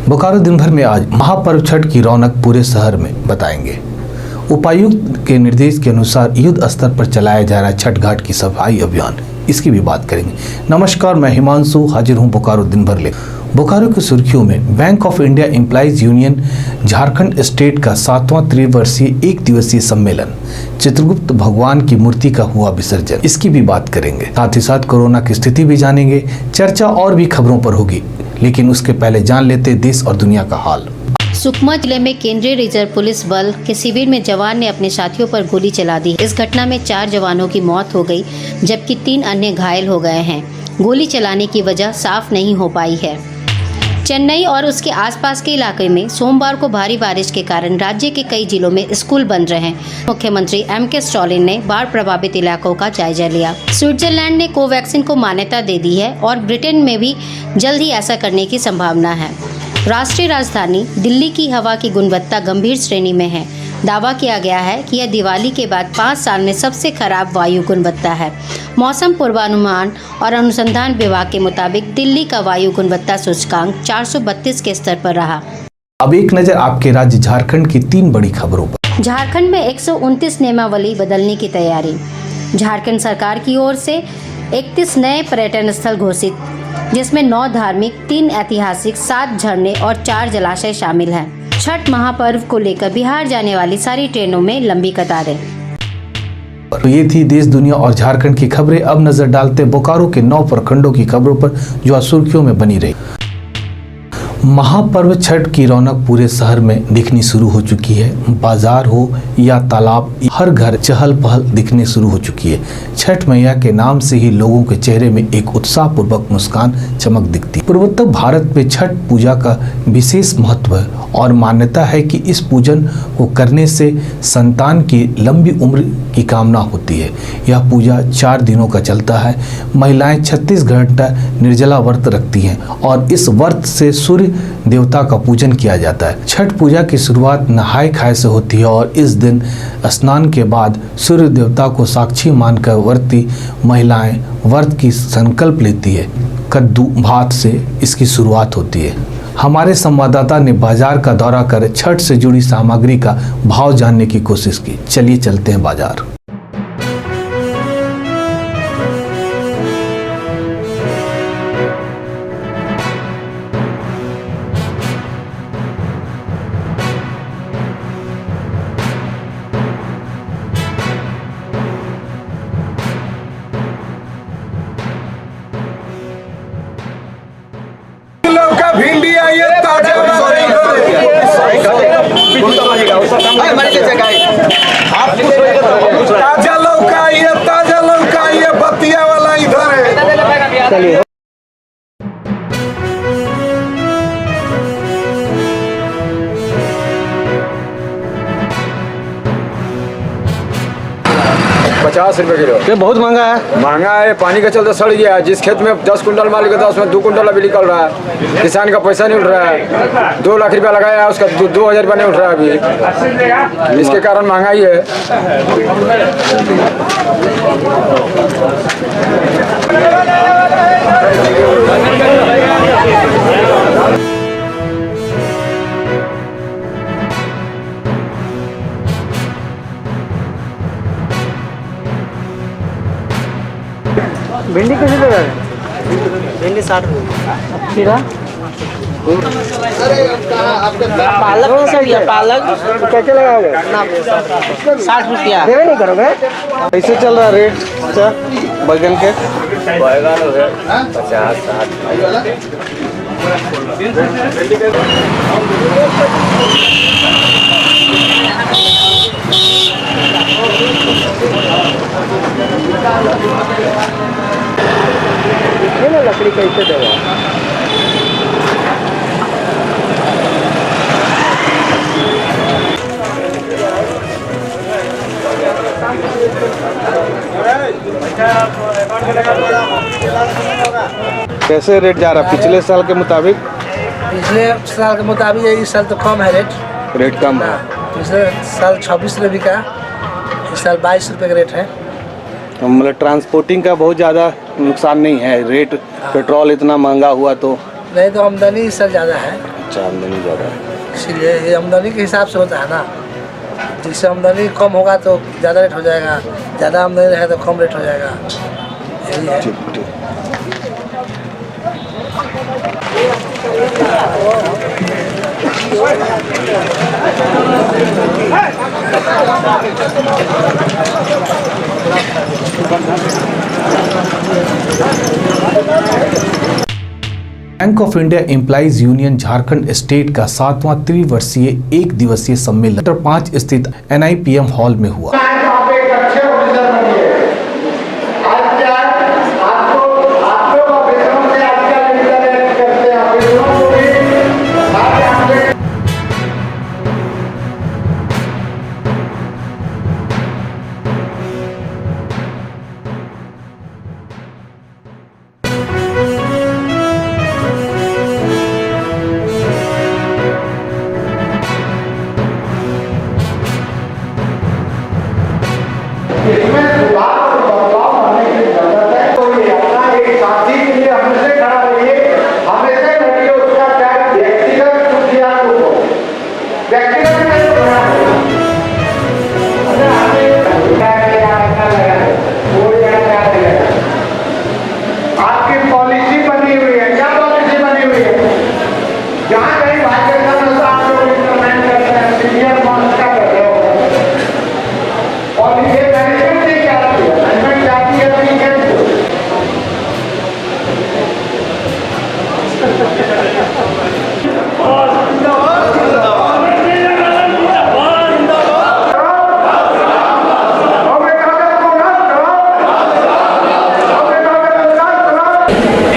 बोकारो दिन भर में आज महापर्व छठ की रौनक पूरे शहर में बताएंगे। उपायुक्त के निर्देश के अनुसार युद्ध स्तर पर चलाया जा रहा छठ घाट की सफाई अभियान, इसकी भी बात करेंगे। नमस्कार, मैं हिमांशु हाजिर हूं बोकारो दिन भर ले। बोकारो की सुर्खियों में bank of India employees union Jharkhand state का 7वां त्रिवर्षीय 1 दिवसीय सम्मेलन चित्रगुप्त भगवान की मूर्ति का हुआ विसर्जन, इसकी भी बात करेंगे। साथ ही साथ कोरोना की स्थिति भी जानेंगे। चर्चा और भी खबरों पर होगी, लेकिन उसके पहले जान लेते देश और दुनिया का हाल। सुकमा जिले में केंद्रीय रिजर्व पुलिस बल के शिविर में जवान ने अपने साथियों पर गोली चला दी। इस घटना में 4 जवानों की मौत हो गई, जबकि 3 अन्य घायल हो गए हैं। गोली चलाने की वजह साफ नहीं हो पाई है। चेन्नई और उसके आसपास के इलाके में सोमवार को भारी बारिश के कारण राज्य के कई जिलों में स्कूल बंद रहे। मुख्यमंत्री M.K. स्टालिन ने बाढ़ प्रभावित इलाकों का जायजा लिया। स्विट्जरलैंड ने कोवैक्सीन को मान्यता दे दी है और ब्रिटेन में भी जल्द ही ऐसा करने की संभावना है। राष्ट्रीय राजधानी दिल्ली की हवा की गुणवत्ता गंभीर श्रेणी में है। दावा किया गया है कि यह दिवाली के बाद 5 साल में सबसे खराब वायु गुणवत्ता है। मौसम पूर्वानुमान और अनुसंधान विभाग के मुताबिक दिल्ली का वायु गुणवत्ता सूचकांक 432 के स्तर पर रहा। अब एक नजर आपके राज्य झारखंड की 3 बड़ी खबरों पर। झारखंड में 129 नियमावली बदलने की तैयारी। झारखंड सरकार की ओर से 31 नए पर्यटन स्थल घोषित, जिसमें 9 धार्मिक, 3 ऐतिहासिक, 7 झरने और 4 जलाशय शामिल हैं। छठ महापर्व को लेकर बिहार जाने वाली सारी ट्रेनों में लंबी कतारें। तो ये थी देश, दुनिया और झारखंड की खबरें। अब नजर डालते बोकारो के 9 प्रखंडों की खबरों पर, जो आज सुर्खियों में बनी रही। महापर्व छठ की रौनक पूरे शहर में दिखनी शुरू हो चुकी है। बाजार हो या तालाब, हर घर चहल पहल दिखने शुरू हो चुकी है। छठ मैया के नाम से ही लोगों के चेहरे में एक उत्साहपूर्वक मुस्कान चमक दिखती है। पूर्वोत्तर भारत में छठ पूजा का विशेष महत्व है और मान्यता है कि इस पूजन को करने से संतान की लंबी उम्र की कामना होती है। यह पूजा 4 दिनों का चलता है। महिलाएं 36 घंटा निर्जला व्रत रखती हैं और इस व्रत से सूर्य देवता का पूजन किया जाता है। छठ पूजा की शुरुआत नहाय खाए से होती है और इस दिन स्नान के बाद सूर्य देवता को साक्षी मानकर व्रती महिलाएं व्रत की संकल्प लेती है। कद्दू भात से इसकी शुरुआत होती है। हमारे संवाददाता ने बाजार का दौरा कर छठ से जुड़ी सामग्री का भाव जानने की कोशिश की। चलिए चलते हैं बाजार। भिंडी आई है ताजा ताजा लौका आई है, ताजा लौका आई है, बतिया वाला इधर है। 50 रुपए किलो। ये बहुत महंगा है। महंगा है, पानी का चलते सड़ गया है। जिस खेत में 10 कुंटल माल निकलता है उसमें 2 कुंटल अभी निकल रहा है। किसान का पैसा नहीं उठ रहा है। 2 लाख रुपया लगाया है, उसका 2000 रुपया नहीं उठ रहा है अभी। इसके कारण महंगाई है। भिंडी कैसे लगा है? भिंडी 60 रुपये। खीरा पालक नहीं सर, ये पालक कैसे लगाओगे? 60 रुपया। देवे नहीं करोगे? कैसे चल रहा रेट बैगन के? बैगन 50-60। ये ना लकड़ी कैसे देगा? कैसे रेट जा रहा है पिछले साल के मुताबिक? पिछले साल के मुताबिक इस साल तो कम है रेट कम है। पिछले साल 26 रुपये का, इस साल 22 रुपये का रेट है। मतलब ट्रांसपोर्टिंग का बहुत ज़्यादा नुकसान नहीं है। रेट पेट्रोल इतना महंगा हुआ तो नहीं तो आमदनी इस साल ज़्यादा है। अच्छा आमदनी ज़्यादा है। इसलिए ये आमदनी के हिसाब से होता है ना। जिससे आमदनी कम होगा तो ज़्यादा रेट हो जाएगा, ज़्यादा आमदनी रहेगा तो कम रेट हो जाएगा, यही है। ठीक ठीक। Bank of India employees union Jharkhand state का 7वां त्रिवर्षीय एक दिवसीय सम्मेलन सेक्टर 5 स्थित NIPM हॉल में हुआ।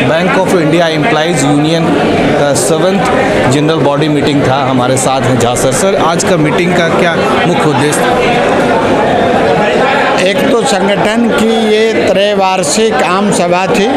Bank of India employees union का 7th जनरल बॉडी मीटिंग था। हमारे साथ हैं झा सर। आज का मीटिंग का क्या मुख्य उद्देश्य? एक तो संगठन की ये त्रैवार्षिक आम सभा थी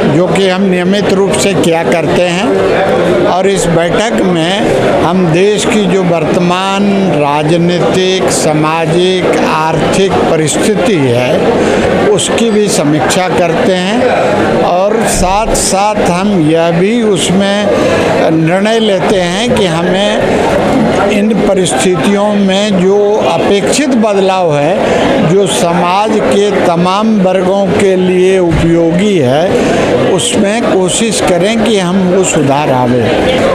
जो कि हम नियमित रूप से किया करते हैं, और इस बैठक में हम देश की जो वर्तमान राजनीतिक, सामाजिक, आर्थिक परिस्थिति है उसकी भी समीक्षा करते हैं, और साथ साथ हम यह भी उसमें निर्णय लेते हैं कि हमें इन परिस्थितियों में जो अपेक्षित बदलाव है जो समाज के तमाम वर्गों के लिए उपयोगी है उसमें कोशिश करें कि हम वो सुधार आवे।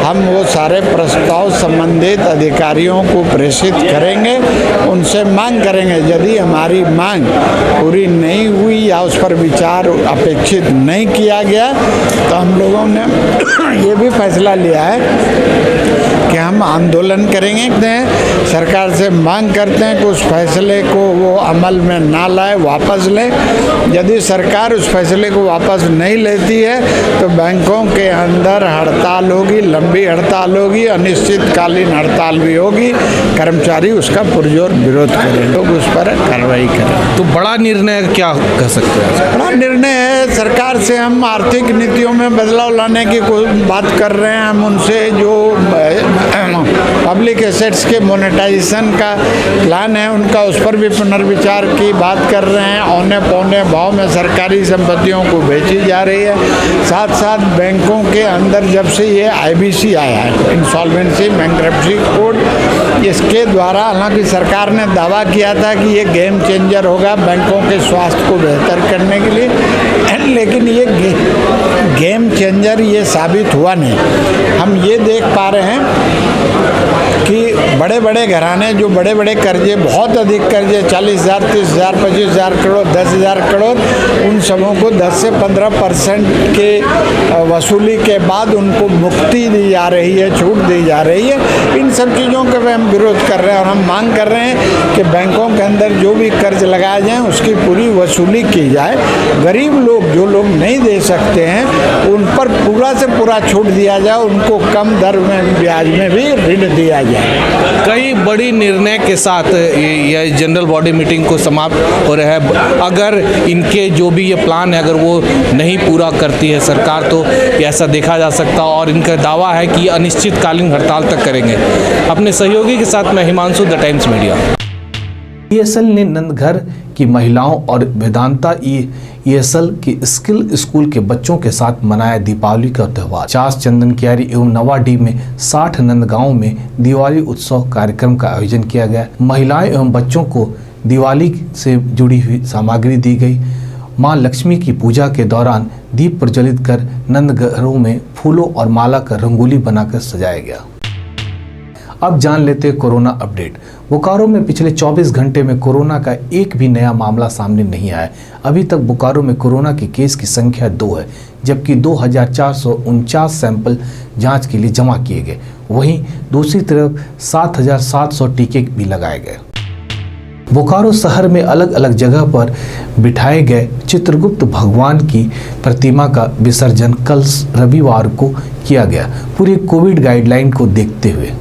हम वो सारे प्रस्ताव संबंधित अधिकारियों को प्रेषित करेंगे, उनसे मांग करेंगे। यदि हमारी मांग पूरी नहीं हुई या उस पर विचार अपेक्षित नहीं किया गया तो हम लोगों ने ये भी फैसला लिया है कि हम आंदोलन करेंगे। सरकार से मांग करते हैं कि उस फैसले को वो अमल में ना लाए, वापस ले। यदि सरकार उस फैसले को वापस नहीं लेती है तो बैंकों के अंदर हड़ताल होगी, लंबी हड़ताल होगी, अनिश्चितकालीन हड़ताल भी होगी। कर्मचारी उसका पुरजोर विरोध करें, लोग उस पर कार्रवाई करें। तो बड़ा निर्णय क्या कह सकते हैं? बड़ा निर्णय है। सरकार से हम आर्थिक नीतियों में बदलाव लाने की बात कर रहे हैं। हम उनसे जो पब्लिक एसेट्स के मोनेटाइजेशन का प्लान है उनका उस पर भी पुनर्विचार की बात कर रहे हैं। औने पौने भाव में सरकारी संपत्तियों को बेची जा रही है। साथ साथ बैंकों के अंदर जब से ये IBC आया है, इंसॉल्वेंसी बैंक्रप्सी कोड, इसके द्वारा हालांकि सरकार ने दावा किया था कि ये गेम चेंजर होगा बैंकों के स्वास्थ्य को बेहतर करने के लिए, लेकिन ये गेम चेंजर ये साबित हुआ नहीं। हम ये देख पा रहे हैं कि बड़े बड़े घराने जो बड़े बड़े कर्जे, बहुत अधिक कर्जे, 40,000, 30,000, 25,000 करोड़, 10,000 करोड़, उन सबों को 10 से 15% के वसूली के बाद उनको मुक्ति दी जा रही है, छूट दी जा रही है। इन सब चीज़ों के हम विरोध कर रहे हैं और हम मांग कर रहे हैं कि बैंकों के अंदर जो भी कर्ज लगाए जाएँ उसकी पूरी वसूली की जाए। गरीब लोग, जो लोग नहीं दे सकते हैं, उन पर पूरा से पूरा छूट दिया जाए, उनको कम दर में ब्याज में भी ऋण दिया जाए। कई बड़ी निर्णय के साथ ये जनरल बॉडी मीटिंग को समाप्त हो रहा है। अगर इनके जो भी ये प्लान है अगर वो नहीं पूरा करती है सरकार तो ऐसा देखा जा सकता, और इनका दावा है कि अनिश्चितकालीन हड़ताल तक करेंगे। अपने सहयोगी के साथ मैं Himanshu, the times media. DSL ने नंदघर की की महिलाओं और वेदांता ESL की स्किल स्कूल के बच्चों के साथ मनाया दीपावली का त्यौहार। चास चंदन कियारी एवं नवाडी में 60 नंदगांव में दिवाली उत्सव कार्यक्रम का आयोजन किया गया। महिलाएं एवं बच्चों को दिवाली से जुड़ी हुई सामग्री दी गई। मां लक्ष्मी की पूजा के दौरान दीप प्रज्वलित कर नंदघरों में फूलों और माला का रंगोली बनाकर सजाया गया। अब जान लेते हैं कोरोना अपडेट। बोकारो में पिछले 24 घंटे में कोरोना का एक भी नया मामला सामने नहीं आया। अभी तक बोकारो में कोरोना के केस की संख्या 2 है, जबकि 2449 सैंपल जांच के लिए जमा किए गए। वहीं दूसरी तरफ 7700 टीके भी लगाए गए। बोकारो शहर में अलग अलग जगह पर बिठाए गए चित्रगुप्त भगवान की प्रतिमा का विसर्जन कल रविवार को किया गया, पूरी कोविड गाइडलाइन को देखते हुए।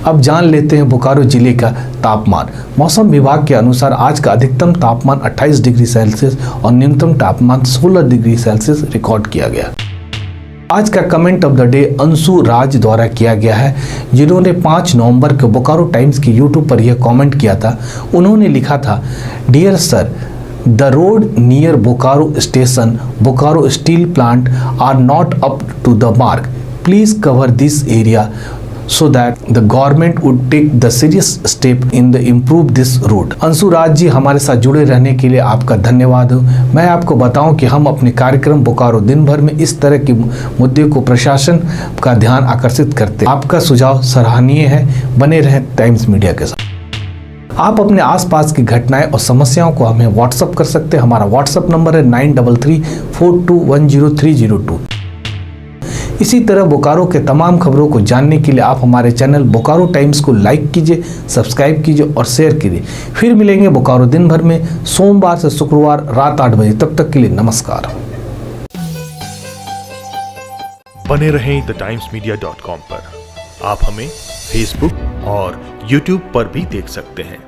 अब जान लेते हैं बोकारो जिले का तापमान। मौसम विभाग के अनुसार आज का अधिकतम तापमान 28 डिग्री सेल्सियस और न्यूनतम तापमान 16 डिग्री सेल्सियस रिकॉर्ड किया गया। आज का comment of the day Anshu Raj द्वारा किया गया है, जिन्होंने 5 नवंबर को बोकारो टाइम्स के यूट्यूब पर यह कमेंट किया था। उन्होंने लिखा था, dear sir, the road near Bokaro station Bokaro steel plant are not up to the mark. Please cover this area so that the government would take the serious step in the improve this road। अंशुराज जी, हमारे साथ जुड़े रहने के लिए आपका धन्यवाद हो। मैं आपको बताऊं कि हम अपने कार्यक्रम बोकारो दिन भर में इस तरह के मुद्दे को प्रशासन का ध्यान आकर्षित करते हैं। आपका सुझाव सराहनीय है। बने रहें टाइम्स मीडिया के साथ। आप अपने आसपास की घटनाएं और समस्याओं को हमें व्हाट्सअप कर सकते हैं। हमारा व्हाट्सअप नंबर है 9334210302। इसी तरह बोकारो के तमाम खबरों को जानने के लिए आप हमारे चैनल बोकारो टाइम्स को लाइक कीजिए, सब्सक्राइब कीजिए और शेयर कीजिए। फिर मिलेंगे बोकारो दिन भर में सोमवार से शुक्रवार रात 8 बजे। तब तक के लिए नमस्कार। बने रहें TheTimesMedia.com पर। आप हमें फेसबुक और यूट्यूब पर भी देख सकते हैं।